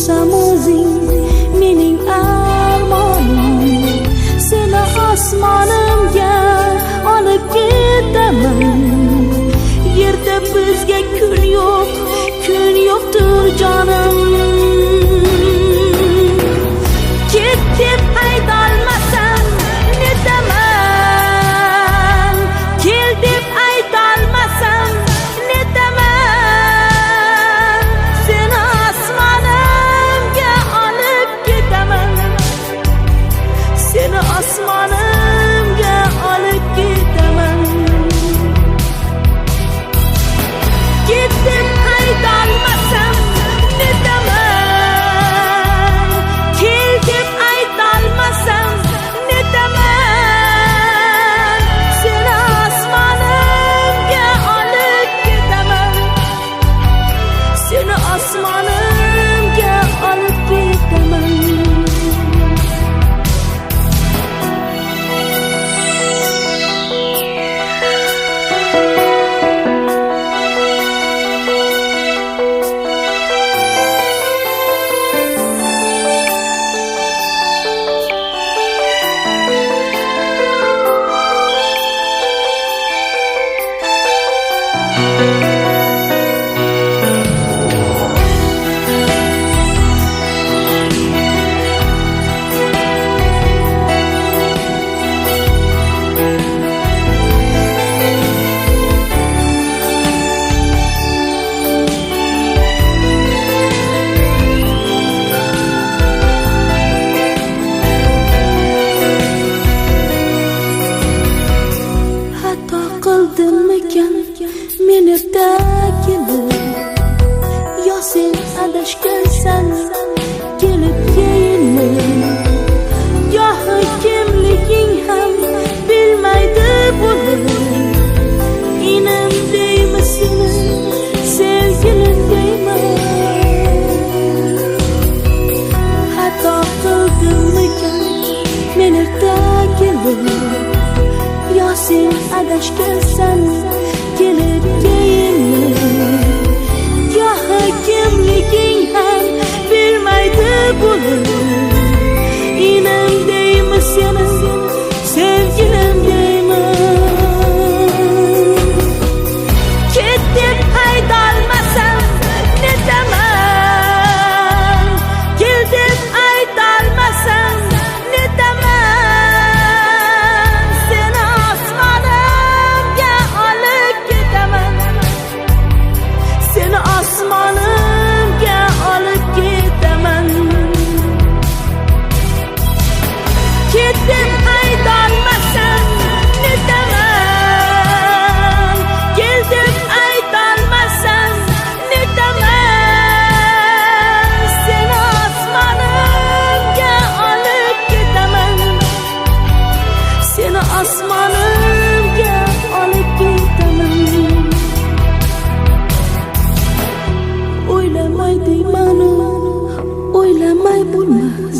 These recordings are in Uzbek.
bo'lsam o'zing mening armonim, seni osmonimga olib ketaman. Yerda bizga kun yo'qdir jonim. Ket deb aytolmasam netaman, kel deb aytolmasam netaman. Seni osmonimga olib ketaman, seni osmonimga olib ketaman. Ket deb aytolmasam netaman, kel deb aytolmasam netaman. Seni osmonimga olib ketaman, seni osmonimga olib ketaman. Qildimmikan men ertagini, yo sen adashgansan kelib keyinmi? Gohi kimliging ham bilmaydi buni, inim deymi seni, sevgilim deymi? Xato qildimmikan men ertagini, yo sen adashgansan kelib keyinmi? Gohi kimliging ham bilmaydi buni, inim deymi seni, sevgilim deymi? Ket deb aytolmasam netaman, kel deb aytolmasam netaman. Seni osmonimga olib ketaman, seni osmonimga olib ketaman. Ket deb aytolmasam netaman, kel deb aytolmasam netaman. Seni osmonimga olib ketaman, seni osmonimga olib ketaman. O'ylamay deymanu, o'ylamay bo'lmas.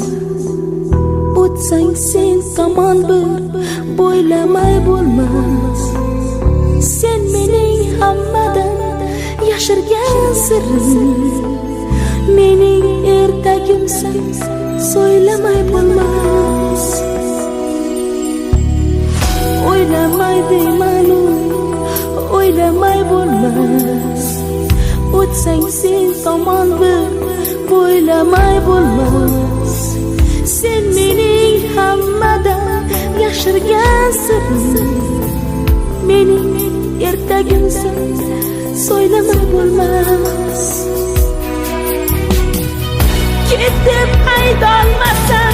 O'tsang sen tomon bir bo'ylamay bo'lmas. Sen mening hammadan yashirgan sirrim, mening ertagimsan, so'ylamay bo'lmas. O'ylamay deymanu, o'ylamay bo'lmas. O'tsang sen tomon bir bo'ylamay bo'lmas. Sen mening hammadan yashirgan sirrim, mening ertagimsan, so'ylamay bo'lmas. Ket deb aytolmasam